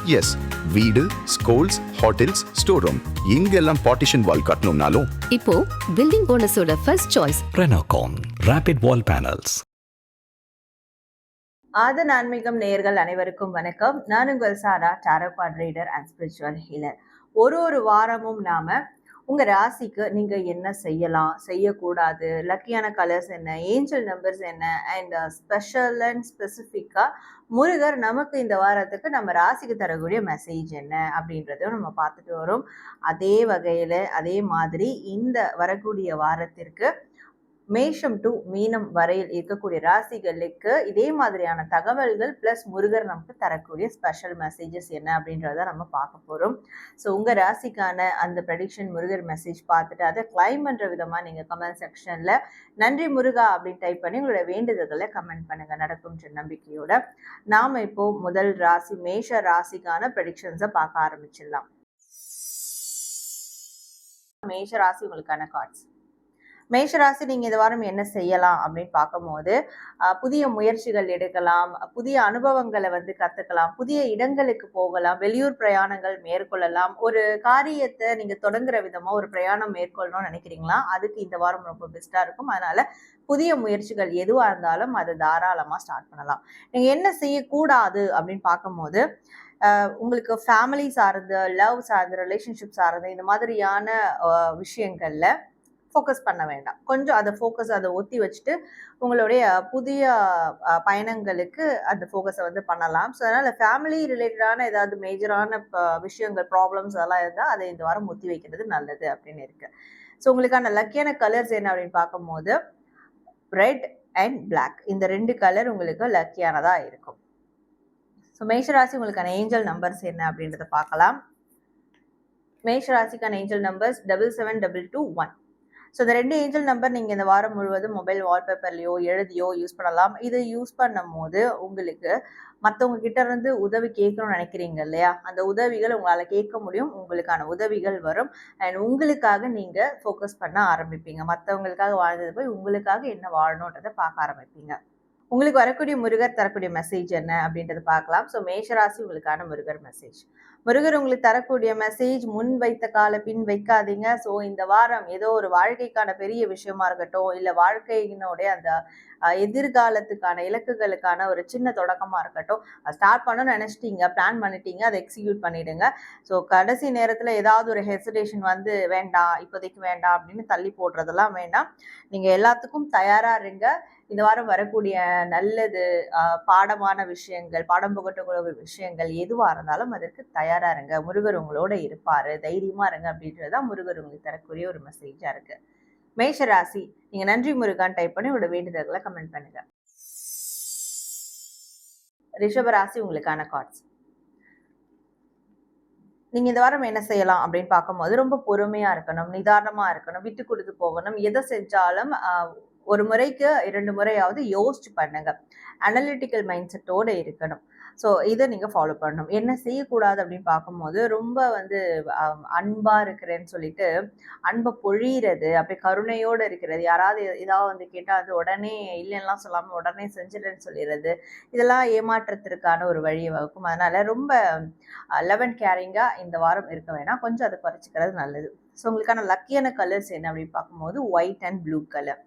S, வீடு, schools, hotels, store room இங்கெல்லாம் partition wall கட்டணும்னாலும் இப்போ பில்டிங் ஓனர்ஸோட first choice Renocon Rapid Wall Panels. Aadhan ஆன்மீகம் நேயர்கள் அனைவருக்கும் வணக்கம். நான் உங்கள் Sara, tarot card reader and spiritual healer. ஒரு வாரமும் நாம உங்க ராசிக்கு நீங்க என்ன செய்யலாம், செய்யக்கூடாது, லக்கியான கலர்ஸ் என்ன, ஏஞ்சல் நம்பர்ஸ் என்ன, அண்ட் ஸ்பெஷல் அண்ட் ஸ்பெசிஃபிக்கா முருகர் நமக்கு இந்த வாரத்துக்கு நம்ம ராசிக்கு தரக்கூடிய மெசேஜ் என்ன அப்படின்றதையும் நம்ம பார்த்துட்டு வரோம். அதே வகையில அதே மாதிரி இந்த வரக்கூடிய வாரத்திற்கு மேஷம் டு மீனம் வரையில் இருக்கக்கூடிய ராசிகளுக்கு இதே மாதிரியான தகவல்கள் பிளஸ் முருகர் நமக்கு தரக்கூடிய ஸ்பெஷல் மெசேஜஸ் என்ன அப்படின்றத நம்ம பார்க்க போறோம். ஸோ உங்க ராசிக்கான அந்த ப்ரெடிக்ஷன் முருகர் மெசேஜ் பார்த்துட்டு அதை கிளைம் பண்ற விதமா நீங்க கமெண்ட் செக்ஷன்ல நன்றி முருகா அப்படின்னு டைப் பண்ணி உங்களோட வேண்டுதல்களை கமெண்ட் பண்ணுங்க. நடக்கும் நம்பிக்கையோட நாம இப்போ முதல் ராசி மேஷ ராசிக்கான ப்ரெடிக்ஷன்ஸை பார்க்க ஆரம்பிச்சிடலாம். மேஷ ராசி உங்களுக்கான கார்ட்ஸ். மேஷராசி நீங்க இந்த வாரம் என்ன செய்யலாம் அப்படின்னு பார்க்கும்போது புதிய முயற்சிகள் எடுக்கலாம், புதிய அனுபவங்களை கத்துக்கலாம், புதிய இடங்களுக்கு போகலாம், வெளியூர் பிரயாணங்கள் மேற்கொள்ளலாம். ஒரு காரியத்தை நீங்க தொடங்குற விதமா ஒரு பிரயாணம் மேற்கொள்ளணும்னு நினைக்கிறீங்களா, அதுக்கு இந்த வாரம் ரொம்ப பெஸ்டா இருக்கும். அதனால புதிய முயற்சிகள் எதுவா இருந்தாலும் அதை தாராளமா ஸ்டார்ட் பண்ணலாம். நீங்க என்ன செய்யக்கூடாது அப்படின்னு பார்க்கும்போது உங்களுக்கு ஃபேமிலி சார்ந்த, லவ் சார்ந்த, ரிலேஷன்ஷிப் சார்ந்த இந்த மாதிரியான விஷயங்கள்ல ஃபோக்கஸ் பண்ண வேண்டாம். கொஞ்சம் அதை ஒத்தி வச்சுட்டு உங்களுடைய புதிய பயணங்களுக்கு அந்த ஃபோக்கஸை பண்ணலாம். ஸோ அதனால் ஃபேமிலி ரிலேட்டடான ஏதாவது மேஜரான விஷயங்கள், ப்ராப்ளம்ஸ் அதெல்லாம் இருந்தால் அதை இந்த வாரம் ஒத்தி வைக்கிறது நல்லது அப்படின்னு இருக்கு. ஸோ உங்களுக்கான லக்கியான கலர்ஸ் என்ன அப்படின்னு பார்க்கும்போது ரெட் அண்ட் பிளாக், இந்த 2 கலர் உங்களுக்கு லக்கியானதாக இருக்கும். ஸோ மேஷராசி உங்களுக்கான ஏஞ்சல் நம்பர்ஸ் என்ன அப்படின்றத பார்க்கலாம். மேஷராசிக்கான ஏஞ்சல் நம்பர்ஸ் 772221. ஸோ இந்த 2 ஏஞ்சல் நம்பர் நீங்கள் இந்த வாரம் முழுவதும் மொபைல் வால்பேப்பர்லையோ எழுதியோ யூஸ் பண்ணலாம். இது யூஸ் பண்ணும் போது உங்களுக்கு மற்றவங்க கிட்ட இருந்து உதவி கேட்கணும்னு நினைக்கிறீங்க இல்லையா, அந்த உதவிகள் உங்களால் கேட்க முடியும், உங்களுக்கான உதவிகள் வரும். அண்ட் உங்களுக்காக நீங்கள் ஃபோக்கஸ் பண்ண ஆரம்பிப்பீங்க. மற்றவங்களுக்காக வாழ்ந்தது போய் உங்களுக்காக என்ன வாழணுன்றதை பார்க்க ஆரம்பிப்பீங்க. உங்களுக்கு வரக்கூடிய முருகர் தரக்கூடிய மெசேஜ் என்ன அப்படின்றத பார்க்கலாம். ஸோ மேஷராசி உங்களுக்கான முருகர் மெசேஜ். முருகர் உங்களுக்கு தரக்கூடிய மெசேஜ், முன் வைத்த கால பின் வைக்காதீங்க. ஸோ இந்த வாரம் ஏதோ ஒரு வாழ்க்கைக்கான பெரிய விஷயமா இருக்கட்டும், இல்லை வாழ்க்கையினுடைய அந்த எதிர்காலத்துக்கான இலக்குகளுக்கான ஒரு சின்ன தொடக்கமா இருக்கட்டும், ஸ்டார்ட் பண்ணணும்னு நினைச்சிட்டீங்க, பிளான் பண்ணிட்டீங்க, அதை எக்ஸிக்யூட் பண்ணிடுங்க. ஸோ கடைசி நேரத்தில் ஏதாவது ஒரு ஹெசிடேஷன் வேண்டாம், இப்போதைக்கு வேண்டாம் அப்படின்னு தள்ளி போடுறதெல்லாம் வேண்டாம். நீங்க எல்லாத்துக்கும் தயாரா இருங்க. இந்த வாரம் வரக்கூடிய நல்லது பாடமான விஷயங்கள், பாடம் புகட்டக்கூடிய விஷயங்கள் எதுவாக இருந்தாலும் அதற்கு தயாரா இருங்க. முருகர் உங்களோட இருப்பாரு, தைரியமா இருங்க அப்படின்றதுதான் முருகர் உங்களுக்கு தரக்கூடிய ஒரு மெசேஜா இருக்கு. மேஷராசி நீங்க நன்றி முருகான் டைப் பண்ணி உங்களோட வேண்டுதல்களை கமெண்ட் பண்ணுங்க. ரிஷபராசி உங்களுக்கான கார்ட்ஸ். நீங்க இந்த வாரம் என்ன செய்யலாம் அப்படின்னு பார்க்கும்போது ரொம்ப பொறுமையா இருக்கணும், நிதானமா இருக்கணும், விட்டு கொடுத்து போகணும். எதை செஞ்சாலும் ஒரு முறைக்கு 2 முறையாவது யோசிச்சு பண்ணுங்க. அனலிட்டிக்கல் மைண்ட் செட்டோட இருக்கணும். ஸோ இதை நீங்க ஃபாலோ பண்ணணும். என்ன செய்யக்கூடாது அப்படின்னு பார்க்கும்போது ரொம்ப அன்பா இருக்கிறேன்னு சொல்லிட்டு அன்பை பொழியிறது, அப்படி கருணையோட இருக்கிறது, யாராவது ஏதாவது கேட்டால் அது உடனே இல்லைன்னெலாம் சொல்லாமல் உடனே செஞ்சிடன்னு சொல்லிடுறது, இதெல்லாம் ஏமாற்றத்திற்கான ஒரு வழியை வகுக்கும். அதனால ரொம்ப லவ் அண்ட் கேரிங்கா இந்த வாரம் இருக்க வேணாம், கொஞ்சம் அதை குறைச்சிக்கிறது நல்லது. ஸோ உங்களுக்கான லக்கியான கலர்ஸ் என்ன அப்படின்னு பார்க்கும்போது white and blue colour.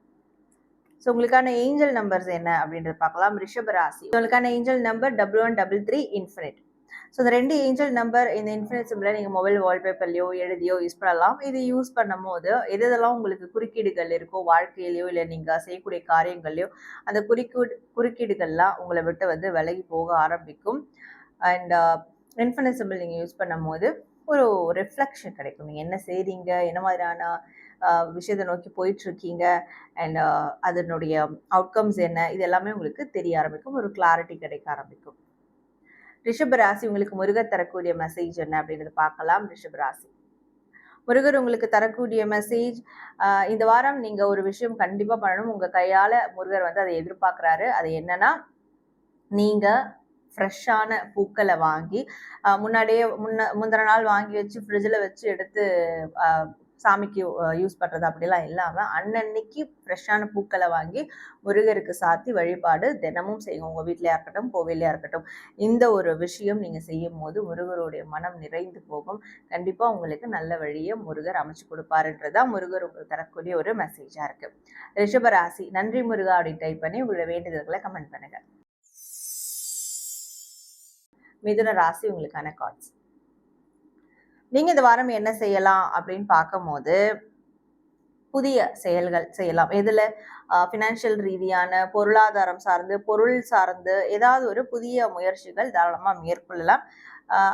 So உங்களுக்கான ஏஞ்சல் நம்பர்ஸ் என்ன அப்படின்றது பார்க்கலாம். ரிஷபராசி உங்களுக்கான ஏஞ்சல் நம்பர் 1133 இன்ஃபினிட். ஸோ இந்த 2 ஏஞ்சல் நம்பர், இந்த இன்ஃபினிட் சிம்பிளை நீங்கள் மொபைல் வால்பேப்பர்லையோ எழுதியோ யூஸ் பண்ணலாம். இது யூஸ் பண்ணும் போது எதெல்லாம் உங்களுக்கு குறுக்கீடுகள் இருக்கோ வாழ்க்கையிலையோ இல்லை நீங்கள் செய்யக்கூடிய காரியங்கள்லையோ அந்த குறுக்கீடுகள்லாம் உங்களை விட்டு விலகி போக ஆரம்பிக்கும். அண்ட் இன்ஃபினிட் சிம்பிள் நீங்கள் யூஸ் பண்ணும் போது ஒரு ரிஃப்ளெக்ஷன் கிடைக்கும். நீங்கள் என்ன செய்கிறீங்க, என்ன மாதிரியான விஷயத்தை நோக்கி போயிட்டு இருக்கீங்க, அண்ட் அதனுடைய அவுட்கம்ஸ் என்ன, இது எல்லாமே உங்களுக்கு தெரிய ஆரம்பிக்கும், ஒரு கிளாரிட்டி கிடைக்க ஆரம்பிக்கும். ரிஷபராசி உங்களுக்கு முருகர் தரக்கூடிய மெசேஜ் என்ன அப்படின்றத பார்க்கலாம். ரிஷபராசி முருகர் உங்களுக்கு தரக்கூடிய மெசேஜ், இந்த வாரம் நீங்க ஒரு விஷயம் கண்டிப்பா பண்ணணும். உங்க கையால முருகர் அதை எதிர்பார்க்கிறாரு. அது என்னன்னா, நீங்க ஃப்ரெஷ்ஷான பூக்களை வாங்கி முன்னாடியே முந்தின நாள் வாங்கி வச்சு ஃப்ரிட்ஜில் வச்சு எடுத்து சாமிக்கு யூஸ் பண்ணுறது அப்படிலாம் இல்லாமல் அன்னன்னைக்கு ஃப்ரெஷ்ஷான பூக்களை வாங்கி முருகருக்கு சாத்தி வழிபாடு தினமும் செய்யுங்க. உங்கள் வீட்டிலையா இருக்கட்டும், கோவிலையா இருக்கட்டும். இந்த ஒரு விஷயம் நீங்கள் செய்யும் போது முருகருடைய மனம் நிறைந்து போகும். கண்டிப்பாக உங்களுக்கு நல்ல வழியை முருகர் அமைச்சு கொடுப்பாருன்றதான் முருகர் உங்களுக்கு தரக்கூடிய ஒரு மெசேஜாக இருக்குது. ரிஷபராசி, நன்றி முருகா அப்படின்னு டைப் பண்ணி உங்களோட வேண்டுதல்களை கமெண்ட் பண்ணுங்க. மிதுன ராசி, உங்களுக்கான கார்ட்ஸ். நீங்க இந்த வாரம் என்ன செய்யலாம் அப்படின்னு பார்க்கும்போது புதிய செயல்கள் செய்யலாம். எதுல? ஃபினான்ஷியல் ரீதியான, பொருளாதாரம் சார்ந்து, பொருள் சார்ந்து ஏதாவது ஒரு புதிய முயற்சிகள் தாராளமாக மேற்கொள்ளலாம்.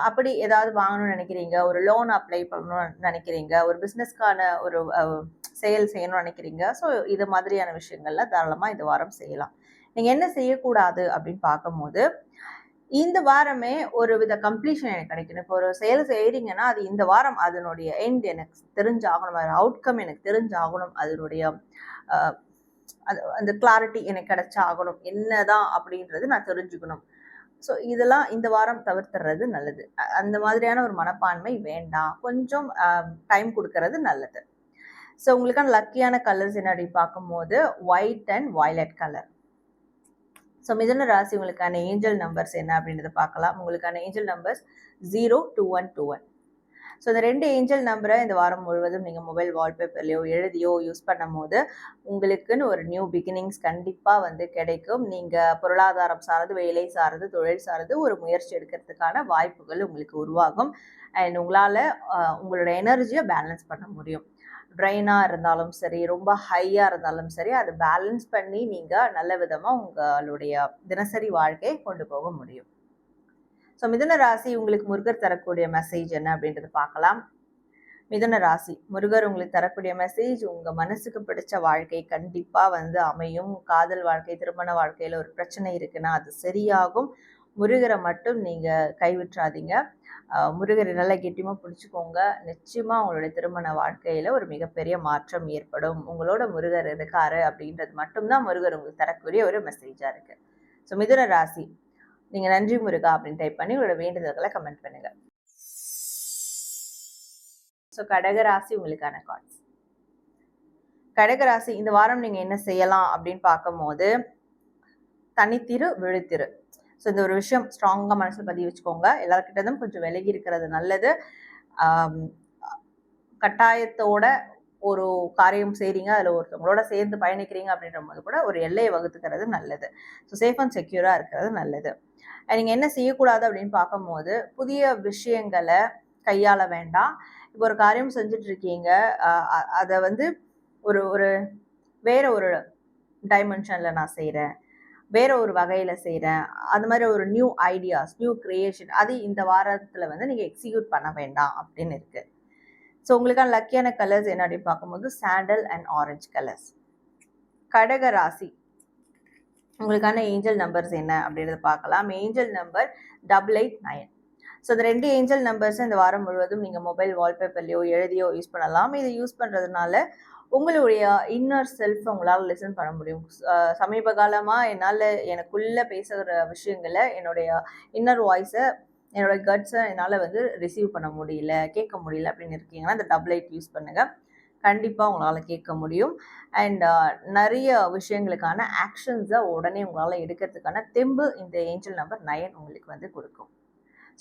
அப்படி ஏதாவது வாங்கணும்னு நினைக்கிறீங்க, ஒரு லோன் அப்ளை பண்ணணும்னு நினைக்கிறீங்க, ஒரு பிஸ்னஸ்க்கான ஒரு செயல் செய்யணும்னு நினைக்கிறீங்க. ஸோ இது மாதிரியான விஷயங்கள்ல தாராளமாக இந்த வாரம் செய்யலாம். நீங்கள் என்ன செய்யக்கூடாது அப்படின்னு பார்க்கும்போது இந்த வாரமே ஒரு வித கம்ப்ளீஷன் எனக்கு கிடைக்கணும். இப்போ ஒரு செயல் செய்கிறீங்கன்னா அது இந்த வாரம் அதனுடைய எண்ட் எனக்கு தெரிஞ்சாகணும், அவுட்கம் எனக்கு தெரிஞ்சாகணும், அதனுடைய அந்த கிளாரிட்டி எனக்கு கிடைச்சாகணும், என்னதான் அப்படின்றது நான் தெரிஞ்சுக்கணும். ஸோ இதெல்லாம் இந்த வாரம் தவிர்த்துறது நல்லது. அந்த மாதிரியான ஒரு மனப்பான்மை வேண்டாம், கொஞ்சம் டைம் கொடுக்கறது நல்லது. ஸோ உங்களுக்கான லக்கியான கலர்ஸ் என்ன அப்படின்னு பார்க்கும்போது white and violet colour. So மிதுன ராசி, உங்களுக்கான ஏஞ்சல் நம்பர்ஸ் என்ன அப்படின்றத பார்க்கலாம். உங்களுக்கான ஏஞ்சல் நம்பர்ஸ் 02121. ஸோ இந்த 2 ஏஞ்சல் நம்பரை இந்த வாரம் முழுவதும் நீங்கள் மொபைல் வால்பேப்பர்லையோ எழுதியோ யூஸ் பண்ணும் போது உங்களுக்குன்னு ஒரு நியூ பிகினிங்ஸ் கண்டிப்பாக வந்து கிடைக்கும். நீங்கள் பொருளாதாரம் சார்ந்து, வேலை சார்ந்து, தொழில் சார்ந்து ஒரு முயற்சி எடுக்கிறதுக்கான வாய்ப்புகள் உங்களுக்கு உருவாகும். அண்ட் உங்களால் உங்களோட எனர்ஜியை பேலன்ஸ் பண்ண முடியும். ட்ரைனாக இருந்தாலும் சரி, ரொம்ப ஹையாக இருந்தாலும் சரி, அதை பேலன்ஸ் பண்ணி நீங்கள் நல்ல விதமாக உங்களுடைய தினசரி வாழ்க்கையை கொண்டு போக முடியும். ஸோ மிதுன ராசி, உங்களுக்கு முருகர் தரக்கூடிய மெசேஜ் என்ன அப்படின்றத பார்க்கலாம். மிதுன ராசி, முருகர் உங்களுக்கு தரக்கூடிய மெசேஜ், உங்கள் மனசுக்கு பிடிச்ச வாழ்க்கை கண்டிப்பாக வந்து அமையும். காதல் வாழ்க்கை, திருமண வாழ்க்கையில் ஒரு பிரச்சனை இருக்குன்னா அது சரியாகும். முருகரை மட்டும் நீங்கள் கைவிட்றாதீங்க. முருகரை நல்லா கெட்டியமாக பிடிச்சிக்கோங்க. நிச்சயமாக உங்களுடைய திருமண வாழ்க்கையில் ஒரு மிகப்பெரிய மாற்றம் ஏற்படும். உங்களோட முருகர் இருக்காரு அப்படின்றது மட்டும்தான் முருகர் உங்களுக்கு தரக்கூடிய ஒரு மெசேஜாக இருக்குது. ஸோ மிதுன ராசி, நீங்கள் நன்றி முருகா அப்படின்னு டைப் பண்ணி உங்களோட வேண்டுதல்களை கமெண்ட் பண்ணுங்கள். ஸோ கடகராசி, உங்களுக்கான கார்ட்ஸ். கடகராசி, இந்த வாரம் நீங்கள் என்ன செய்யலாம் அப்படின்னு பார்க்கும்போது தனித்திரு விழித்திரு. ஸோ இந்த ஒரு விஷயம் ஸ்ட்ராங்காக மனசில் பதிவு வச்சுக்கோங்க. எல்லாருக்கிட்டதும் கொஞ்சம் விலகி இருக்கிறது நல்லது. கட்டாயத்தோட ஒரு காரியம் செய்கிறீங்க, அதில் ஒருத்தவங்களோட சேர்ந்து பயணிக்கிறீங்க அப்படின்ற போது கூட ஒரு எல்லையை வகுத்துக்கிறது நல்லது. ஸோ சேஃப் அண்ட் செக்யூராக இருக்கிறது நல்லது. நீங்கள் என்ன செய்யக்கூடாது அப்படின்னு பார்க்கும்போது புதிய விஷயங்களை கையாள வேண்டாம். இப்போ ஒரு காரியம் செஞ்சுட்டு இருக்கீங்க, அதை வந்து ஒரு ஒரு வேற ஒரு டைமென்ஷனில் நான் செய்கிறேன், வேற ஒரு வகையில் செய்கிறேன், அது மாதிரி ஒரு நியூ ஐடியாஸ், நியூ கிரியேஷன் அது இந்த வாரத்தில் வந்து நீங்கள் எக்ஸிக்யூட் பண்ண வேண்டாம் அப்படின்னு இருக்குது. ஸோ உங்களுக்கான லக்கியான கலர்ஸ் என்ன அப்படின்னு பார்க்கும்போது சாண்டல் அண்ட் ஆரஞ்சு கலர்ஸ். கடக ராசி, உங்களுக்கான ஏஞ்சல் நம்பர்ஸ் என்ன அப்படின்றத பார்க்கலாம். Angel number 889. ஸோ இந்த 2 ஏஞ்சல் நம்பர்ஸை இந்த வாரம் முழுவதும் நீங்கள் மொபைல் வால்பேப்பர்லையோ எழுதியோ யூஸ் பண்ணலாம். இதை யூஸ் பண்ணுறதுனால உங்களுடைய இன்னர் செல்ஃப் உங்களால் லிசன் பண்ண முடியும். சமீப காலமாக என்னால் எனக்குள்ளே பேசுகிற விஷயங்களை, என்னுடைய இன்னர் வாய்ஸை, என்னோட கட்ஸை என்னால் வந்து ரிசீவ் பண்ண முடியல, கேட்க முடியல அப்படின்னு இருக்கீங்கன்னா இந்த 88 யூஸ் பண்ணுங்கள். கண்டிப்பாக உங்களால் கேட்க முடியும். அண்ட் நிறைய விஷயங்களுக்கான ஆக்ஷன்ஸை உடனே உங்களால் எடுக்கிறதுக்கான தெம்பு இந்த ஏஞ்சல் நம்பர் 9 உங்களுக்கு வந்து கொடுக்கும்.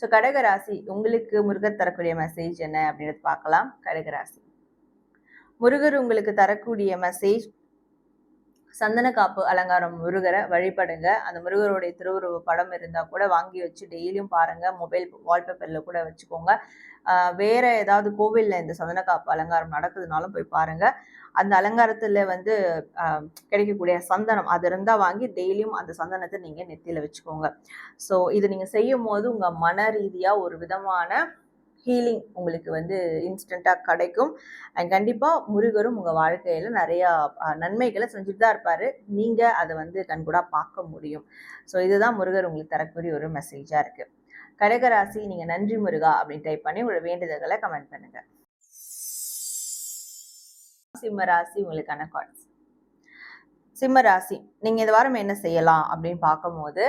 ஸோ கடகராசி, உங்களுக்கு முருகர் தரக்கூடிய மெசேஜ் என்ன அப்படின்றது பார்க்கலாம். கடகராசி, முருகர் உங்களுக்கு தரக்கூடிய மெசேஜ், சந்தன காப்பு அலங்காரம் முருகரை வழிபடுங்க. அந்த முருகருடைய திருவுருவ படம் இருந்தால் கூட வாங்கி வச்சு டெய்லியும் பாருங்கள். மொபைல் வால்பேப்பரில் கூட வச்சுக்கோங்க. வேற ஏதாவது கோவிலில் இந்த சந்தன காப்பு அலங்காரம் நடக்குதுனாலும் போய் பாருங்கள். அந்த அலங்காரத்தில் வந்து கிடைக்கக்கூடிய சந்தனம் அது இருந்தால் வாங்கி டெய்லியும் அந்த சந்தனத்தை நீங்கள் நெத்தியில் வச்சுக்கோங்க. ஸோ இது நீங்கள் செய்யும் போது உங்கள் மன ரீதியாக ஒரு விதமான ஹீலிங் உங்களுக்கு வந்து இன்ஸ்டண்ட்டாக கிடைக்கும். அண்ட் கண்டிப்பாக முருகரும் உங்கள் வாழ்க்கையில் நிறையா நன்மைகளை செஞ்சுட்டு தான் இருப்பார். நீங்கள் அதை வந்து கண்கூடாக பார்க்க முடியும். ஸோ இதுதான் முருகர் உங்களுக்கு தரக்கூடிய ஒரு மெசேஜாக இருக்குது. கடகராசி, நீங்கள் நன்றி முருகா அப்படின்னு டைப் பண்ணி உங்களோட வேண்டுதல்களை கமெண்ட் பண்ணுங்கள். சிம்மராசி, உங்களுக்கான கார்ட்ஸ். சிம்மராசி, நீங்கள் இந்த வாரம் என்ன செய்யலாம் அப்படின்னு பார்க்கும்போது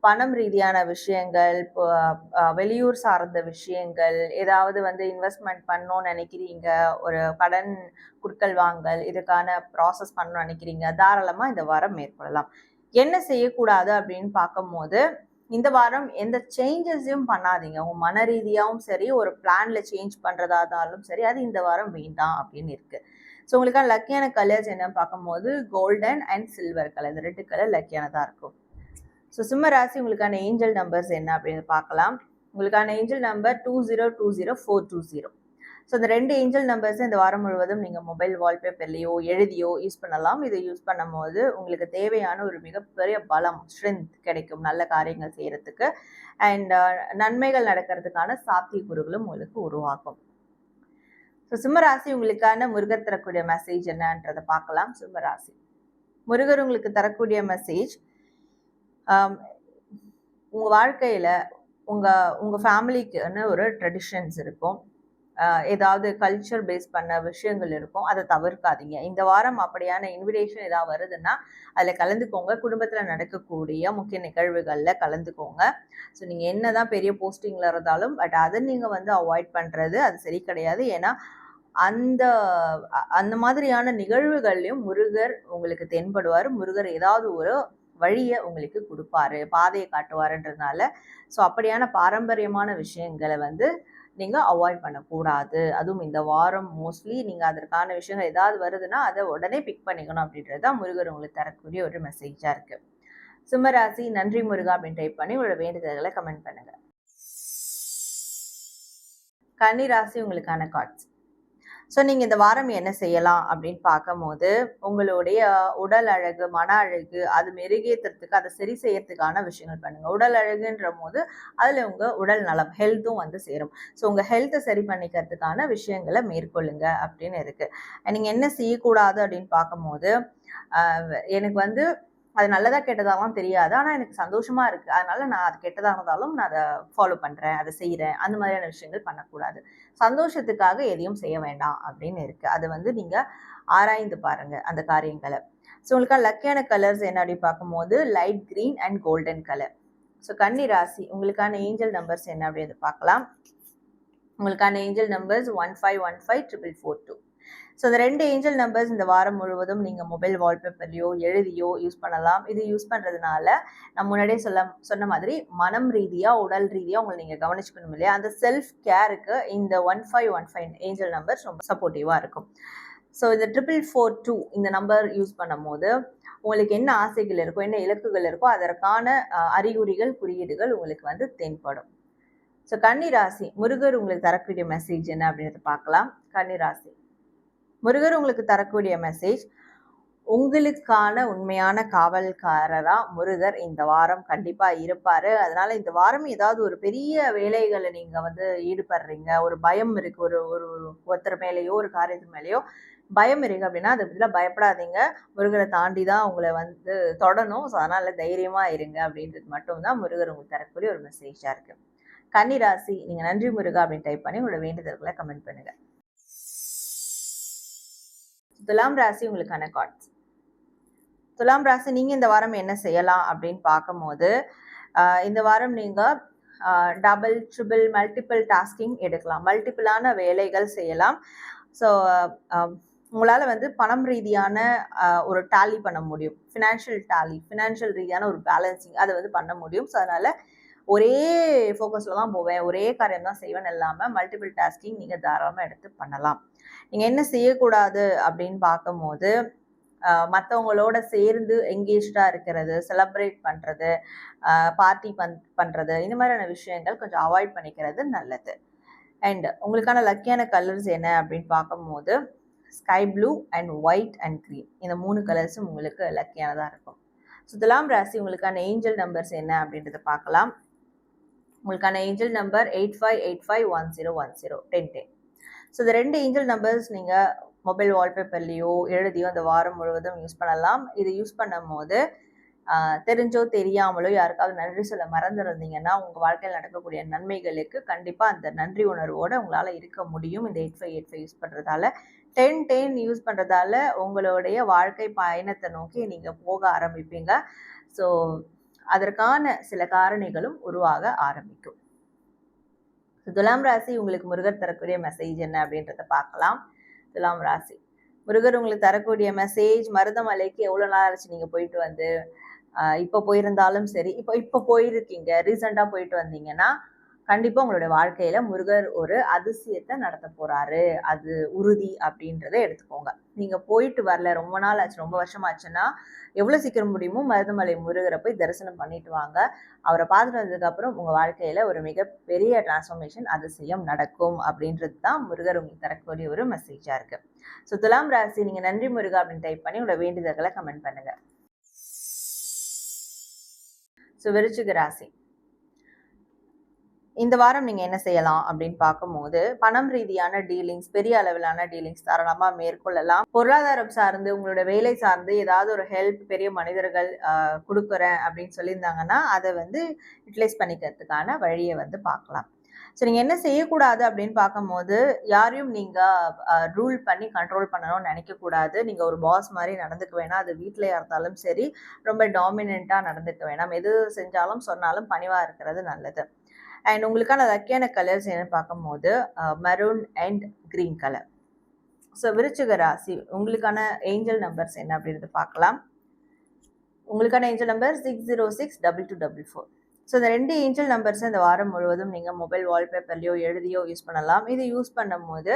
பணம் ரீதியான விஷயங்கள், வெளியூர் சார்ந்த விஷயங்கள், ஏதாவது வந்து இன்வெஸ்ட்மெண்ட் பண்ணணும்னு நினைக்கிறீங்க, ஒரு கடன் குடுக்கல் வாங்கல் இதுக்கான ப்ராசஸ் பண்ணணும்னு நினைக்கிறீங்க, தாராளமாக இந்த வாரம் மேற்கொள்ளலாம். என்ன செய்யக்கூடாது அப்படின்னு பார்க்கும்போது, இந்த வாரம் எந்த சேஞ்சஸையும் பண்ணாதீங்க. உங்க மன ரீதியாகவும் சரி, ஒரு பிளான்ல சேஞ்ச் பண்றதா இருந்தாலும் சரி, அது இந்த வாரம் வேண்டாம் அப்படின்னு இருக்கு. ஸோ உங்களுக்கான லக்கியான கலர்ஸ் என்னன்னு பார்க்கும்போது கோல்டன் அண்ட் சில்வர் கலர், இந்த 2 கலர் லக்கியானதா இருக்கும். ஸோ சிம்ம ராசி உங்களுக்கான ஏஞ்சல் நம்பர்ஸ் என்ன அப்படின்னு பார்க்கலாம். உங்களுக்கான ஏஞ்சல் நம்பர் 20204220. ஸோ இந்த 2 ஏஞ்சல் நம்பர்ஸ் இந்த வாரம் முழுவதும் நீங்கள் மொபைல் வால்பேப்பர்லையோ எழுதியோ யூஸ் பண்ணலாம். இதை யூஸ் பண்ணும்போது உங்களுக்கு தேவையான ஒரு மிகப்பெரிய பலம், ஸ்ட்ரென்த் கிடைக்கும் நல்ல காரியங்கள் செய்யறதுக்கு. அண்ட் நன்மைகள் நடக்கிறதுக்கான சாத்தியக்கூறுகளும் உங்களுக்கு உருவாக்கும். ஸோ சிம்மராசி உங்களுக்கான முருகர் தரக்கூடிய மெசேஜ் என்னன்றதை பார்க்கலாம். சிம்மராசி முருகர் உங்களுக்கு தரக்கூடிய மெசேஜ், உங்கள் வாழ்க்கையில் உங்கள் ஃபேமிலிக்குன்னு ஒரு ட்ரெடிஷன்ஸ் இருக்கும், ஏதாவது கல்ச்சர் பேஸ் பண்ண விஷயங்கள் இருக்கும், அதை தவிர்க்காதீங்க. இந்த வாரம் அப்படியான இன்விடேஷன் ஏதாவது வருதுன்னா அதில் கலந்துக்கோங்க. குடும்பத்தில் நடக்கக்கூடிய முக்கிய நிகழ்வுகளில் கலந்துக்கோங்க. ஸோ நீங்கள் என்ன தான் பெரிய போஸ்டிங்கில் இருந்தாலும் பட் அதை நீங்கள் வந்து அவாய்ட் பண்ணுறது அது சரி கிடையாது. ஏன்னா அந்த மாதிரியான நிகழ்வுகள்லையும் முருகர் உங்களுக்கு தென்படுவார். முருகர் ஏதாவது ஒரு வழியை உங்களுக்கு கொடுப்பாரு, பாதையை காட்டுவாருன்றதுனால ஸோ அப்படியான பாரம்பரியமான விஷயங்களை வந்து நீங்கள் அவாய்ட் பண்ணக்கூடாது. அதுவும் இந்த வாரம் மோஸ்ட்லி நீங்கள் அதற்கான விஷயங்கள் ஏதாவது வருதுன்னா அதை உடனே பிக் பண்ணிக்கணும் அப்படின்றது தான் முருகர் உங்களுக்கு தரக்கூடிய ஒரு மெசேஜாக இருக்குது. சிம்மராசி நன்றி முருகா அப்படின்னு டைப் பண்ணி உங்களோட வேண்டுதல்களை கமெண்ட் பண்ணுங்கள். கன்னிராசி உங்களுக்கான கார்ட்ஸ். ஸோ நீங்கள் இந்த வாரம் என்ன செய்யலாம் அப்படின்னு பார்க்கும்போது, உங்களுடைய உடல் அழகு, மன அழகு அது மெருகேற்றுறதுக்கு, அதை சரி செய்யறதுக்கான விஷயங்கள் பண்ணுங்கள். உடல் அழகுன்ற போது அதில் உங்கள் உடல் நலம், ஹெல்த்தும் வந்து சேரும். ஸோ உங்கள் ஹெல்த்தை சரி பண்ணிக்கிறதுக்கான விஷயங்களை மேற்கொள்ளுங்க அப்படின்னு இருக்குது. நீங்கள் என்ன செய்யக்கூடாது அப்படின்னு பார்க்கும்போது, எனக்கு வந்து அது நல்லதா கெட்டதாலாம் தெரியாது, ஆனால் எனக்கு சந்தோஷமா இருக்கு, அதனால நான் அது கெட்டதாக இருந்தாலும் நான் அதை ஃபாலோ பண்றேன், அதை செய்யறேன், அந்த மாதிரியான விஷயங்கள் பண்ணக்கூடாது. சந்தோஷத்துக்காக எதையும் செய்ய வேண்டாம் அப்படின்னு இருக்கு. அது வந்து நீங்க ஆராய்ந்து பாருங்க அந்த காரியங்களை. ஸோ உங்களுக்கான லக்கியான கலர்ஸ் என்ன அப்படின்னு பார்க்கும்போது light green and golden colour. So கன்னி ராசி உங்களுக்கான ஏஞ்சல் நம்பர்ஸ் என்ன அப்படின்னு பார்க்கலாம். உங்களுக்கான ஏஞ்சல் நம்பர்ஸ் 15154442. ஸோ இந்த 2 ஏஞ்சல் நம்பர்ஸ் இந்த வாரம் முழுவதும் நீங்கள் மொபைல் வால்பேப்பர்லையோ எழுதியோ யூஸ் பண்ணலாம். இது யூஸ் பண்ணுறதுனால நான் முன்னாடியே சொன்ன மாதிரி மனம் ரீதியாக உடல் ரீதியாக உங்களை நீங்கள் கவனிச்சுக்கணும் இல்லையா, அந்த செல்ஃப் கேருக்கு இந்த 1515 ஏஞ்சல் நம்பர்ஸ் ரொம்ப சப்போர்ட்டிவாக இருக்கும். ஸோ இந்த 4442 இந்த நம்பர் யூஸ் பண்ணும் போது உங்களுக்கு என்ன ஆசைகள் இருக்கோ, என்ன இலக்குகள் இருக்கோ அதற்கான அறிகுறிகள், குறியீடுகள் உங்களுக்கு வந்து தென்படும். ஸோ கன்னி ராசி முருகர் உங்களுக்கு தரக்கூடிய மெசேஜ் என்ன அப்படின்றத பார்க்கலாம். கன்னி ராசி முருகர் உங்களுக்கு தரக்கூடிய மெசேஜ், உங்களுக்கான உண்மையான காவல்காரரா முருகர் இந்த வாரம் கண்டிப்பா இருப்பாரு. அதனால இந்த வாரம் ஏதாவது ஒரு பெரிய வேலைகளை நீங்க வந்து ஈடுபடுறீங்க, ஒரு பயம் இருக்கு, ஒரு ஒரு ஒருத்தர் மேலேயோ ஒரு காரியத்து மேலேயோ பயம் இருக்கு அப்படின்னா அதை பத்தில பயப்படாதீங்க. முருகரை தாண்டி தான் உங்களை வந்து தொடணும். ஸோ அதனால தைரியமா இருங்க அப்படின்றது மட்டும்தான் முருகர் உங்களுக்கு தரக்கூடிய ஒரு மெசேஜா இருக்கு. கன்னி ராசி நீங்க நன்றி முருகா அப்படின்னு டைப் பண்ணி உங்களோட வேண்டுதல்களை கமெண்ட் பண்ணுங்க. துலாம் ராசி உங்களுக்கான கார்ட்ஸ். துலாம் ராசி நீங்க இந்த வாரம் என்ன செய்யலாம் அப்படின்னு பார்க்கும்போது, இந்த வாரம் நீங்க டபுள் ட்ரிபிள் மல்டிபிள் டாஸ்கிங் எடுக்கலாம், மல்டிபிளான வேலைகள் செய்யலாம். ஸோ உங்களால் வந்து பணம் ரீதியான ஒரு டேலி பண்ண முடியும், ஃபினான்ஷியல் ரீதியான ஒரு பேலன்சிங் அதை வந்து பண்ண முடியும். ஸோ அதனால ஒரே ஃபோக்கஸில் தான் போவேன், ஒரே காரியம் தான் செய்வேன் இல்லாமல் மல்டிபிள் டாஸ்கிங் நீங்கள் தாராளமாக எடுத்து பண்ணலாம். நீங்கள் என்ன செய்யக்கூடாது அப்படின்னு பார்க்கும்போது, மற்றவங்களோட சேர்ந்து எங்கேஜ்டாக இருக்கிறது, செலப்ரேட் பண்ணுறது, பார்ட்டி பண்ணுறது இந்த மாதிரியான விஷயங்கள் கொஞ்சம் அவாய்ட் பண்ணிக்கிறது நல்லது. அண்ட் உங்களுக்கான லக்கியான கலர்ஸ் என்ன அப்படின்னு பார்க்கும்போது sky blue and white and green இந்த 3 கலர்ஸும் உங்களுக்கு லக்கியானதாக இருக்கும். ஸோ துலாம் ராசி உங்களுக்கான ஏஞ்சல் நம்பர்ஸ் என்ன அப்படின்றத பார்க்கலாம். உங்களுக்கான ஏஞ்சல் நம்பர் 85851010 1010. ஸோ இந்த 2 ஏஞ்சல் நம்பர்ஸ் நீங்கள் மொபைல் வால்பேப்பர்லேயோ எழுதியோ அந்த வாரம் முழுவதும் யூஸ் பண்ணலாம். இது யூஸ் பண்ணும் போது தெரிஞ்சோ தெரியாமலோ யாருக்காவது நன்றி சொல்ல மறந்துருந்தீங்கன்னா உங்கள் வாழ்க்கையில் நடக்கக்கூடிய நன்மைகளுக்கு கண்டிப்பாக அந்த நன்றி உணர்வோடு உங்களால் இருக்க முடியும். இந்த 8585 யூஸ் பண்ணுறதால 1010 யூஸ் பண்ணுறதால உங்களுடைய வாழ்க்கை பயணத்தை நோக்கி நீங்கள் போக ஆரம்பிப்பீங்க. ஸோ அதற்கான சில காரணிகளும் உருவாக ஆரம்பிக்கும். துலாம் ராசி உங்களுக்கு முருகர் தரக்கூடிய மெசேஜ் என்ன அப்படின்றத பார்க்கலாம். துலாம் ராசி முருகர் உங்களுக்கு தரக்கூடிய மெசேஜ், மருதமலைக்கு எவ்வளோ நாள் ஆச்சு நீங்கள் போயிட்டு வந்து, இப்போ போயிருந்தாலும் சரி, இப்போ போயிருக்கீங்க, ரீசெண்டாக போயிட்டு வந்தீங்கன்னா கண்டிப்பாக உங்களுடைய வாழ்க்கையில் முருகர் ஒரு அதிசயத்தை நடத்த போகிறாரு, அது உறுதி அப்படின்றத எடுத்துக்கோங்க. நீங்கள் போயிட்டு வரல, ரொம்ப நாள் ஆச்சு, ரொம்ப வருஷமாச்சுன்னா எவ்வளோ சீக்கிரம் முடியுமோ மருதமலை முருகரை போய் தரிசனம் பண்ணிட்டு வாங்க. அவரை பார்த்துட்டு வந்ததுக்கப்புறம் உங்கள் வாழ்க்கையில் ஒரு மிகப்பெரிய டிரான்ஸ்ஃபர்மேஷன் அதிசயம் நடக்கும் அப்படின்றது தான் முருகர் உங்களுக்கு தரக்கூடிய ஒரு மெசேஜாக இருக்குது. ஸோ துலாம் ராசி, நீங்கள் நன்றி முருகா அப்படின்னு டைப் பண்ணி உங்களோட வேண்டுதல்களை கமெண்ட் பண்ணுங்கள். ஸோ விருச்சிக ராசி, இந்த வாரம் நீங்கள் என்ன செய்யலாம் அப்படின்னு பார்க்கும்போது, பணம் ரீதியான டீலிங்ஸ், பெரிய அளவிலான டீலிங்ஸ் தாராளமாக மேற்கொள்ளலாம். பொருளாதாரம் சார்ந்து, உங்களோட வேலை சார்ந்து ஏதாவது ஒரு ஹெல்ப் பெரிய மனிதர்கள் கொடுக்குறேன் அப்படின்னு சொல்லியிருந்தாங்கன்னா அதை வந்து யூட்டிலைஸ் பண்ணிக்கிறதுக்கான வழியை வந்து பார்க்கலாம். ஸோ நீங்கள் என்ன செய்யக்கூடாது அப்படின்னு பார்க்கும்போது, யாரையும் நீங்கள் ரூல் பண்ணி கண்ட்ரோல் பண்ணணும்னு நினைக்கக்கூடாது. நீங்கள் ஒரு பாஸ் மாதிரி நடந்துக்க வேணாம். அது வீட்டிலையா இருந்தாலும் சரி, ரொம்ப டாமினண்ட்டாக நடந்துக்க வேணாம். எது செஞ்சாலும் சொன்னாலும் பணிவாக இருக்கிறது நல்லது. அண்ட் உங்களுக்கான லக்கியான கலர்ஸ் என்னன்னு பார்க்கும்போது maroon and green colour. So விருச்சிக ராசி, உங்களுக்கான ஏஞ்சல் நம்பர்ஸ் என்ன அப்படின்றது பார்க்கலாம். உங்களுக்கான ஏஞ்சல் நம்பர் 6062244. ஸோ இந்த 2 ஏஞ்சல் நம்பர்ஸ் இந்த வாரம் முழுவதும் நீங்கள் மொபைல் வால்பேப்பர்லையோ எழுதியோ யூஸ் பண்ணலாம். இது யூஸ் பண்ணும்போது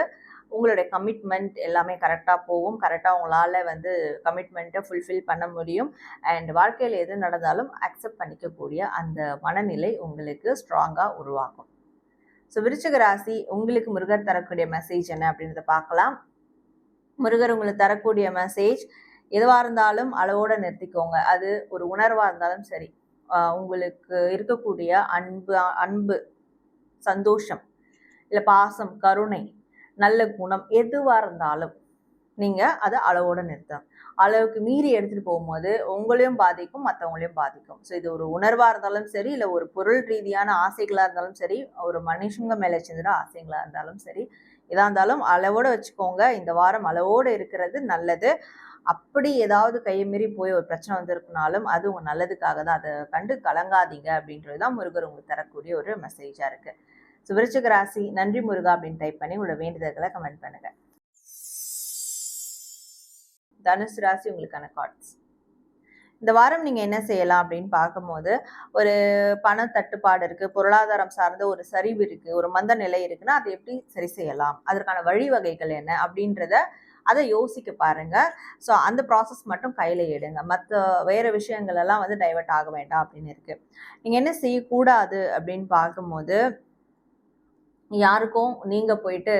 உங்களுடைய கமிட்மெண்ட் எல்லாமே கரெக்டாக போகும். கரெக்டாக உங்களால் வந்து கமிட்மெண்ட்டை ஃபுல்ஃபில் பண்ண முடியும். அண்ட் வாழ்க்கையில் எது நடந்தாலும் அக்செப்ட் பண்ணிக்கக்கூடிய அந்த மனநிலை உங்களுக்கு ஸ்ட்ராங்காக உருவாகும். ஸோ விருச்சிக ராசி, உங்களுக்கு முருகர் தரக்கூடிய மெசேஜ் என்ன அப்படின்றத பார்க்கலாம். முருகர் உங்களுக்கு தரக்கூடிய மெசேஜ், எதுவாக இருந்தாலும் அளவோடு நிறுத்திக்கோங்க. அது ஒரு உணர்வாக இருந்தாலும் சரி, உங்களுக்கு இருக்கக்கூடிய அன்பு, சந்தோஷம், இல்லை பாசம், கருணை, நல்ல குணம், எதுவாக இருந்தாலும் நீங்கள் அதை அளவோடு நிறுத்தணும். அளவுக்கு மீறி எடுத்துகிட்டு போகும்போது உங்களையும் பாதிக்கும், மற்றவங்களையும் பாதிக்கும். ஸோ இது ஒரு உணர்வாக இருந்தாலும் சரி, இல்லை ஒரு பொருள் ரீதியான ஆசைகளாக இருந்தாலும் சரி, ஒரு மனுஷங்க மேலே செஞ்சுற ஆசைகளாக இருந்தாலும் சரி, எதாக இருந்தாலும் அளவோடு வச்சுக்கோங்க. இந்த வாரம் அளவோடு இருக்கிறது நல்லது. அப்படி ஏதாவது கையை மீறி போய் ஒரு பிரச்சனை வந்திருக்குனாலும் அது உங்கள் நல்லதுக்காக தான். அதை கண்டு கலங்காதீங்க அப்படின்றது தான் முருகர் உங்களுக்கு தரக்கூடிய ஒரு மெசேஜாக இருக்குது. ஸோ விருச்சிக ராசி, நன்றி முருகா அப்படின்னு டைப் பண்ணி உங்களோட வேண்டுதல்களை கமெண்ட் பண்ணுங்கள். தனுசு ராசி, உங்களுக்கான கார்ட்ஸ். இந்த வாரம் நீங்கள் என்ன செய்யலாம் அப்படின்னு பார்க்கும்போது, ஒரு பண தட்டுப்பாடு இருக்குது, பொருளாதாரம் சார்ந்த ஒரு சரிவு இருக்குது, ஒரு மந்த நிலை இருக்குன்னா அதை எப்படி சரி செய்யலாம், அதற்கான வழிவகைகள் என்ன அப்படின்றத அதை யோசிக்க பாருங்க. ஸோ அந்த ப்ராசஸ் மட்டும் கையில் எடுங்க. மற்ற வேறு விஷயங்கள் எல்லாம் வந்து டைவர்ட் ஆக வேண்டாம் அப்படின்னு இருக்கு. நீங்கள் என்ன செய்யக்கூடாது அப்படின்னு பார்க்கும்போது, யாருக்கும் நீங்கள் போயிட்டு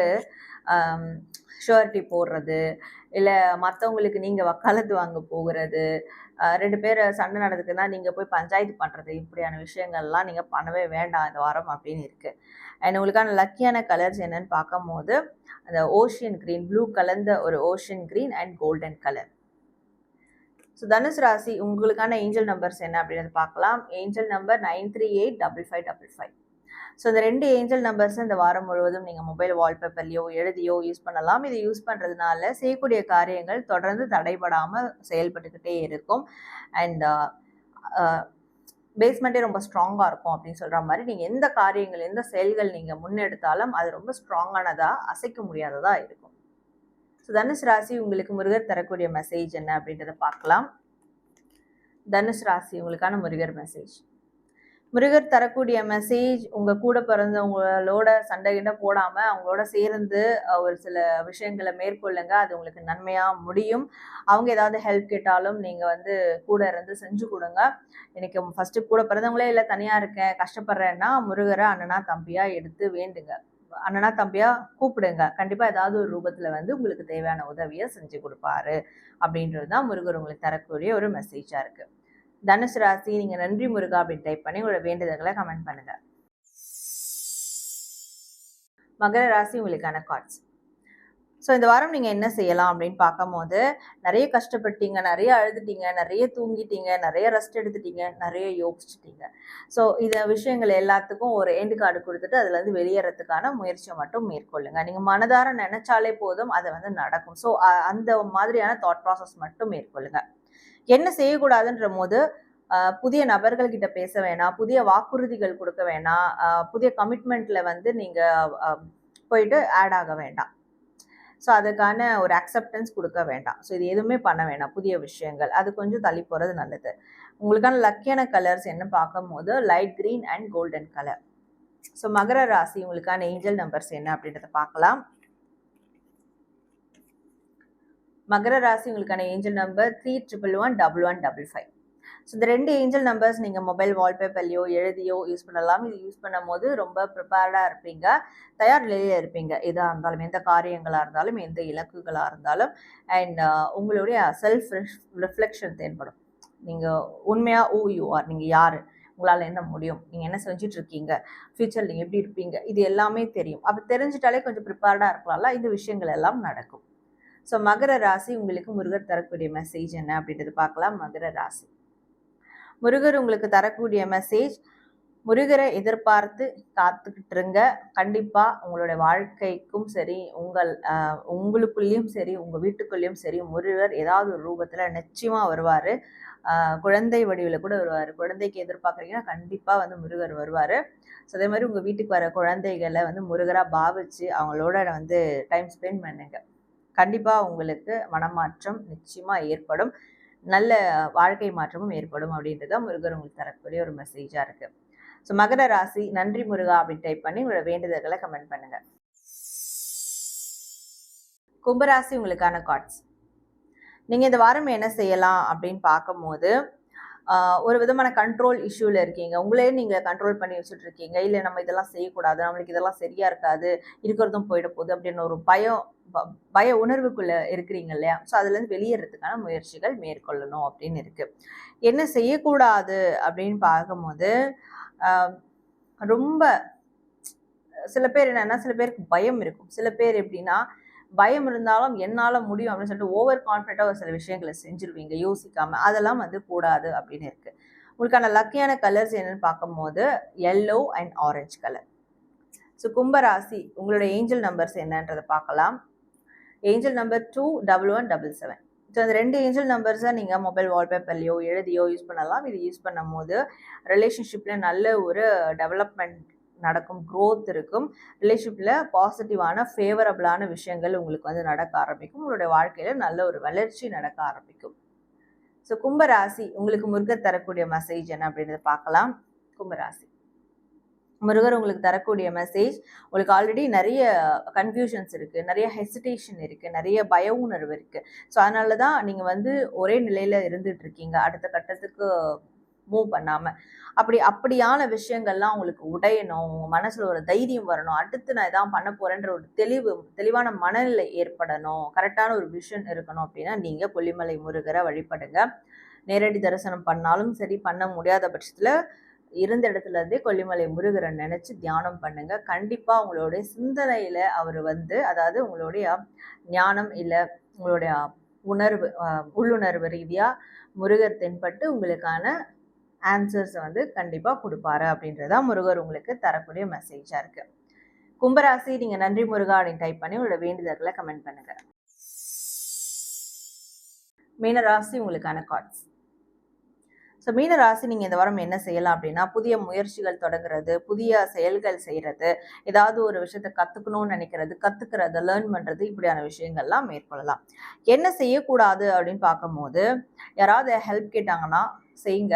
ஷுவரிட்டி போடுறது, இல்லை மற்றவங்களுக்கு நீங்கள் வக்காலத்து வாங்க போகிறது, 2 பேர் சண்டை நடக்குதுன்னா நீங்கள் போய் பஞ்சாயத்து பண்ணுறது, இப்படியான விஷயங்கள்லாம் நீங்கள் பண்ணவே வேண்டாம் இந்த வாரம் அப்படின்னு இருக்குது. அண்ட் உங்களுக்கான லக்கியான கலர்ஸ் என்னன்னு பார்க்கும்போது, அந்த ஓஷியன் க்ரீன், ப்ளூ கலந்த ஒரு ocean green and golden colour. So தனுசு ராசி, உங்களுக்கான ஏஞ்சல் நம்பர்ஸ் என்ன அப்படின்றத பார்க்கலாம். Angel number 9385555. ஸோ இந்த 2 ஏஞ்சல் நம்பர்ஸ் இந்த வாரம் முழுவதும் நீங்கள் மொபைல் வால்பேப்பர்லையோ எழுதியோ யூஸ் பண்ணலாம். இது யூஸ் பண்ணுறதுனால செய்யக்கூடிய காரியங்கள் தொடர்ந்து தடைபடாமல் செயல்பட்டுக்கிட்டே இருக்கும். அண்ட் பேஸ்மெண்ட்டே ரொம்ப ஸ்ட்ராங்காக இருக்கும் அப்படின்னு சொல்கிற மாதிரி, நீங்கள் எந்த காரியங்கள், எந்த செயல்கள் நீங்கள் முன்னெடுத்தாலும் அது ரொம்ப ஸ்ட்ராங்கானதாக, அசைக்க முடியாததாக இருக்கும். ஸோ தனுசு ராசி, உங்களுக்கு முருகர் தரக்கூடிய மெசேஜ் என்ன அப்படின்றத பார்க்கலாம். தனுசு ராசி, உங்களுக்கான முருகர் மெசேஜ். முருகர் தரக்கூடிய மெசேஜ், உங்கள் கூட பிறந்தவங்களோட சண்டை கிண்டை போடாமல் அவங்களோட சேர்ந்து ஒரு சில விஷயங்களை மேற்கொள்ளுங்க. அது உங்களுக்கு நன்மையாக முடியும். அவங்க ஏதாவது ஹெல்ப் கேட்டாலும் நீங்கள் வந்து கூட இருந்து செஞ்சு கொடுங்க. எனக்கு ஃபஸ்ட்டு கூட பிறந்தவங்களே இல்லை, தனியாக இருக்கேன், கஷ்டப்படுறேன்னா முருகரை அண்ணனா தம்பியாக எடுத்து வேண்டுங்க. அண்ணனா தம்பியாக கூப்பிடுங்க. கண்டிப்பாக ஏதாவது ஒரு ரூபத்தில் வந்து உங்களுக்கு தேவையான உதவியை செஞ்சு கொடுப்பாரு அப்படின்றது தான் முருகர் உங்களுக்கு தரக்கூடிய ஒரு மெசேஜாக இருக்குது. தனுசு ராசி, நீங்கள் நன்றி முருகா அப்படின்னு டைப் பண்ணி உங்களோட வேண்டுதல்களை கமெண்ட் பண்ணுங்க. மகர ராசி, உங்களுக்கான கார்ட்ஸ். ஸோ இந்த வாரம் நீங்கள் என்ன செய்யலாம் அப்படின்னு பார்க்கும்போது, நிறைய கஷ்டப்பட்டீங்க, நிறைய அழுதுட்டீங்க, நிறைய தூங்கிட்டீங்க, நிறைய ரெஸ்ட் எடுத்துட்டீங்க, நிறைய யோசிச்சிட்டீங்க. ஸோ இந்த விஷயங்கள் எல்லாத்துக்கும் ஒரு எண்டு கார்டு கொடுத்துட்டு அதுலேருந்து வெளியேறதுக்கான முயற்சியை மட்டும் மேற்கொள்ளுங்க. நீங்கள் மனதார நினைச்சாலே போதும், அதை வந்து நடக்கும். ஸோ அந்த மாதிரியான தாட் ப்ராசஸ் மட்டும் மேற்கொள்ளுங்க. என்ன செய்யக்கூடாதுன்ற போது, புதிய நபர்கள் கிட்ட பேச வேணாம், புதிய வாக்குறுதிகள் கொடுக்க வேணாம், புதிய கமிட்மெண்ட்ல வந்து நீங்க போயிட்டு ஆட் ஆக வேண்டாம். ஸோ அதுக்கான ஒரு அக்செப்டன்ஸ் கொடுக்க வேண்டாம். ஸோ இது எதுவுமே பண்ண வேண்டாம். புதிய விஷயங்கள் அது கொஞ்சம் தள்ளி போகிறது நல்லது. உங்களுக்கான லக்கியான கலர்ஸ் என்ன பார்க்கும்போது light green and golden colour. So மகர ராசி உங்களுக்கான ஏஞ்சல் நம்பர்ஸ் என்ன அப்படின்றத பார்க்கலாம். மகர ராசி உங்களுக்கான ஏஞ்சல் நம்பர் 31111155. ஸோ இந்த 2 ஏஞ்சல் நம்பர்ஸ் நீங்கள் மொபைல் வால்பேப்பர்லையோ எழுதியோ யூஸ் பண்ணலாம். இது யூஸ் பண்ணும் போது ரொம்ப ப்ரிப்பேர்டாக இருப்பீங்க, தயார் நிலையில் இருப்பீங்க. எதாக இருந்தாலும், எந்த காரியங்களாக இருந்தாலும், எந்த இலக்குகளாக இருந்தாலும். அண்ட் உங்களுடைய செல்ஃப் ரிஃப்ளெக்ஷன் தென்படும். நீங்கள் உண்மையாக யூ ஆர், நீங்கள் யார், உங்களால் என்ன முடியும், நீங்கள் என்ன செஞ்சுட்டு இருக்கீங்க, ஃப்யூச்சர் நீங்கள் எப்படி இருப்பீங்க, இது எல்லாமே தெரியும். அப்போ தெரிஞ்சிட்டாலே கொஞ்சம் ப்ரிப்பேர்டாக இருக்கலாம்ல, இந்த விஷயங்கள் எல்லாம் நடக்கும். ஸோ மகர ராசி உங்களுக்கு முருகர் தரக்கூடிய மெசேஜ் என்ன அப்படின்றது பார்க்கலாம். மகர ராசி முருகர் உங்களுக்கு தரக்கூடிய மெசேஜ், முருகரை எதிர்பார்த்து காத்துக்கிட்டு இருங்க. கண்டிப்பாக உங்களுடைய வாழ்க்கைக்கும் சரி, உங்களுக்குள்ளேயும் சரி, உங்கள் வீட்டுக்குள்ளேயும் சரி, முருகர் ஏதாவது ஒரு ரூபத்தில் நிச்சயமாக வருவார். குழந்தை வடிவில் கூட வருவார். குழந்தைக்கு எதிர்பார்க்குறீங்கன்னா கண்டிப்பாக வந்து முருகர் வருவார். ஸோ அதே மாதிரி உங்கள் வீட்டுக்கு வர குழந்தைகளை வந்து முருகராக பாவிச்சு அவங்களோட வந்து டைம் ஸ்பெண்ட் பண்ணுங்க. கண்டிப்பாக உங்களுக்கு மனமாற்றம் நிச்சயமாக ஏற்படும், நல்ல வாழ்க்கை மாற்றமும் ஏற்படும் அப்படின்றது தான் முருகர் உங்களுக்கு தரக்கூடிய ஒரு மெசேஜாக இருக்குது. ஸோ மகர ராசி நன்றி முருகா அப்படின்னு டைப் பண்ணி உங்களோட வேண்டுதல்களை கமெண்ட் பண்ணுங்க. கும்பராசி உங்களுக்கான கார்ட்ஸ். நீங்கள் இந்த வாரம் என்ன செய்யலாம் அப்படின்னு பார்க்கும்போது, ஒரு விதமான கண்ட்ரோல் இஷ்யூவில் இருக்கீங்க. உங்களே நீங்கள் கண்ட்ரோல் பண்ணி வச்சுட்டு இருக்கீங்க. இல்லை நம்ம இதெல்லாம் செய்யக்கூடாது, நம்மளுக்கு இதெல்லாம் சரியாக இருக்காது, இருக்கிறதும் போயிட போகுது அப்படின்னு ஒரு பய உணர்வுக்குள்ளே இருக்கிறீங்க இல்லையா? ஸோ அதுலேருந்து வெளியேறதுக்கான முயற்சிகள் மேற்கொள்ளணும் அப்படின்னு இருக்குது. என்ன செய்யக்கூடாது அப்படின்னு பார்க்கும்போது, ரொம்ப சில பேர் என்னென்னா, சில பேருக்கு பயம் இருக்கும். சில பேர் எப்படின்னா, பயம் இருந்தாலும் என்னால் முடியும் அப்படின்னு சொல்லிட்டு ஓவர் கான்ஃபிடென்ட்டாக ஒரு சில விஷயங்களை செஞ்சுருவீங்க யோசிக்காமல். அதெல்லாம் வந்து கூடாது அப்படின்னு இருக்குது. உங்களுக்கான லக்கியான கலர்ஸ் என்னென்னு பார்க்கும்போது yellow and orange colour. So கும்பராசி உங்களோட ஏஞ்சல் நம்பர்ஸ் என்னன்றதை பார்க்கலாம். Angel number 21177. ஸோ அந்த 2 ஏஞ்சல் நம்பர்ஸை நீங்கள் மொபைல் வால்பேப்பர்லையோ எழுதியோ யூஸ் பண்ணலாம். இது யூஸ் பண்ணும் போது ரிலேஷன்ஷிப்பில் நல்ல ஒரு டெவலப்மெண்ட் நடக்கும், க்ரோத் இருக்கும். ரிலேஷன்ஷிப்பில் பாசிட்டிவான ஃபேவரபிளான விஷயங்கள் உங்களுக்கு வந்து நடக்க ஆரம்பிக்கும். உங்களுடைய வாழ்க்கையில் நல்ல ஒரு வளர்ச்சி நடக்க ஆரம்பிக்கும். ஸோ கும்பராசி உங்களுக்கு முருகர் தரக்கூடிய மெசேஜ் என்ன அப்படின்றத பார்க்கலாம். கும்பராசி முருகர் உங்களுக்கு தரக்கூடிய மெசேஜ், உங்களுக்கு ஆல்ரெடி நிறைய கன்ஃபியூஷன்ஸ் இருக்குது, நிறைய ஹெசிடேஷன் இருக்குது, நிறைய பய உணர்வு இருக்குது. ஸோ அதனால தான் நீங்கள் வந்து ஒரே நிலையில் இருந்துகிட்டு இருக்கீங்க, அடுத்த கட்டத்துக்கு மூவ் பண்ணாமல். அப்படியான விஷயங்கள்லாம் உங்களுக்கு உடையணும், உங்கள் மனசில் ஒரு தைரியம் வரணும், அடுத்து நான் இதான் பண்ண போகிறேன்ற ஒரு தெளிவான மனநிலை ஏற்படணும், கரெக்டான ஒரு விஷன் இருக்கணும் அப்படின்னா நீங்கள் கொல்லிமலை முருகரை வழிபடுங்க. நேரடி தரிசனம் பண்ணாலும் சரி, பண்ண முடியாத பட்சத்தில் இருந்த இடத்துல இருந்தே கொல்லிமலை முருகரை நினச்சி தியானம் பண்ணுங்க. கண்டிப்பாக உங்களுடைய சிந்தனையில் அவர் வந்து, அதாவது உங்களுடைய ஞானம் இல்லை உங்களுடைய உள்ளுணர்வு ரீதியாக முருகர் தென்பட்டு உங்களுக்கான ஆன்சர்ஸை வந்து கண்டிப்பாக கொடுப்பாரு அப்படின்றதான் முருகர் உங்களுக்கு தரக்கூடிய மெசேஜாக இருக்குது. கும்பராசி நீங்கள் நன்றி முருகா அப்படின்னு டைப் பண்ணி உங்களோட வேண்டுதல்களை கமெண்ட் பண்ணுங்க. மீனராசி உங்களுக்கான கார்ட்ஸ். ஸோ மீனராசி நீங்கள் இந்த வாரம் என்ன செய்யலாம் அப்படின்னா, புதிய முயற்சிகள் தொடங்குறது, புதிய செயல்கள் செய்கிறது, ஏதாவது ஒரு விஷயத்தை கற்றுக்கணும்னு நினைக்கிறது, கற்றுக்கிறது, லேர்ன் பண்ணுறது, இப்படியான விஷயங்கள்லாம் மேற்கொள்ளலாம். என்ன செய்யக்கூடாது அப்படின்னு பார்க்கும்போது, யாராவது ஹெல்ப் கேட்டாங்கன்னா செய்யுங்க,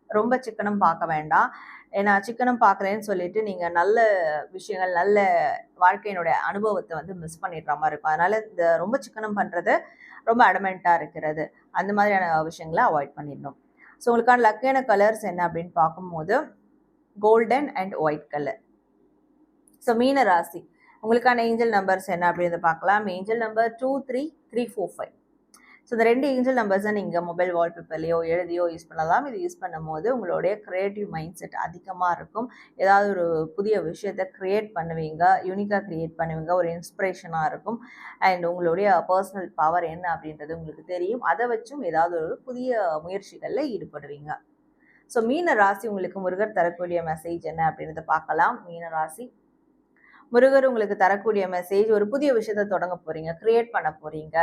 ரொம்ப சிக்கனம் பார்க்க வேண்டாம். ஏன்னா சிக்கனம் பார்க்குறேன்னு சொல்லிட்டு நீங்கள் நல்ல விஷயங்கள், நல்ல வாழ்க்கையினுடைய அனுபவத்தை வந்து மிஸ் பண்ணிடுற மாதிரி இருக்கும். அதனால் இந்த ரொம்ப சிக்கனம் பண்ணுறது, ரொம்ப அடமெண்ட்டாக இருக்கிறது, அந்த மாதிரியான விஷயங்களை அவாய்ட் பண்ணிடணும். ஸோ உங்களுக்கான லக்கியான கலர்ஸ் என்ன அப்படின்னு பார்க்கும்போது golden and white colour. So மீன ராசி உங்களுக்கான ஏஞ்சல் நம்பர்ஸ் என்ன அப்படின்னு பார்க்கலாம். Angel number 23345. ஸோ இந்த 2 ஏஞ்சல் நம்பர்ஸை நீங்கள் மொபைல் வால்பேப்பர்லையோ எழுதியோ யூஸ் பண்ணலாம். இது யூஸ் பண்ணும்போது உங்களுடைய க்ரியேட்டிவ் மைண்ட் செட் அதிகமாக இருக்கும். ஏதாவது ஒரு புதிய விஷயத்தை க்ரியேட் பண்ணுவீங்க, யூனிக்காக க்ரியேட் பண்ணுவீங்க, ஒரு இன்ஸ்பிரேஷனாக இருக்கும். அண்ட் உங்களுடைய பர்சனல் பவர் என்ன அப்படின்றது உங்களுக்கு தெரியும். அதை வச்சும் ஏதாவது ஒரு புதிய முயற்சிகளில் ஈடுபடுவீங்க. ஸோ மீன ராசி உங்களுக்கு முருகர் தரக்கூடிய மெசேஜ் என்ன அப்படின்றத பார்க்கலாம். மீன ராசி முருகர் உங்களுக்கு தரக்கூடிய மெசேஜ், ஒரு புதிய விஷயத்த தொடங்க போறீங்க, கிரியேட் பண்ண போறீங்க,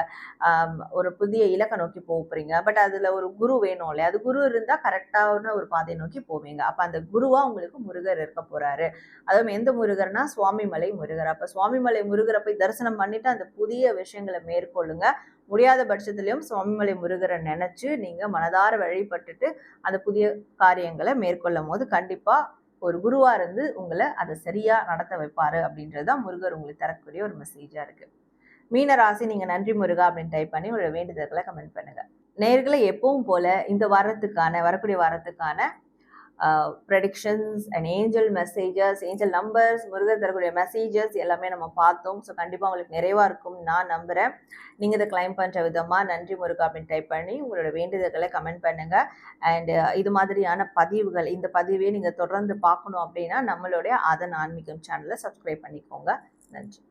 ஒரு புதிய இலக்கை நோக்கி போக போறீங்க. பட் அதுல ஒரு குரு வேணும் இல்லையா? அது குரு இருந்தா கரெக்டான ஒரு பாதையை நோக்கி போவீங்க. அப்ப அந்த குருவா உங்களுக்கு முருகர் இருக்க போறாரு. அதுவும் எந்த முருகர்னா சுவாமிமலை முருகர். அப்ப சுவாமிமலை முருகரை போய் தரிசனம் பண்ணிட்டு அந்த புதிய விஷயங்களை மேற்கொள்ளுங்க. முடியாத பட்சத்திலையும் சுவாமிமலை முருகரை நினைச்சு நீங்க மனதார வழிபட்டுட்டு அந்த புதிய காரியங்களை மேற்கொள்ளும் போது கண்டிப்பா ஒரு குருவா இருந்து உங்களை அதை சரியா நடத்த வைப்பாரு அப்படின்றதுதான் முருகர் உங்களுக்கு தரக்கூடிய ஒரு மெசேஜா இருக்கு. மீன ராசி, நீங்க நன்றி முருகா அப்படின்னு டைப் பண்ணி உங்களோட வேண்டுதல்களை கமெண்ட் பண்ணுங்க. நேயர்களை எப்பவும் போல இந்த வாரத்துக்கான வரக்கூடிய வாரத்துக்கான predictions and angel messages, angel numbers, Murugar தரக்கூடிய மெசேஜஸ் எல்லாமே நம்ம பார்த்தோம். ஸோ கண்டிப்பாக உங்களுக்கு நிறைவாக இருக்கும் நான் நம்புகிறேன். நீங்கள் இதை கிளைம் பண்ணுற விதமாக நன்றி முருகா அப்படின்னு டைப் பண்ணி உங்களோட வேண்டுதல்களை கமெண்ட் பண்ணுங்கள். அண்ட் இது மாதிரியான பதிவுகள், இந்த பதிவையை நீங்கள் தொடர்ந்து பார்க்கணும் அப்படின்னா நம்மளுடைய அதன் ஆன்மீகம் சேனலை சப்ஸ்கிரைப் பண்ணிக்கோங்க. நன்றி.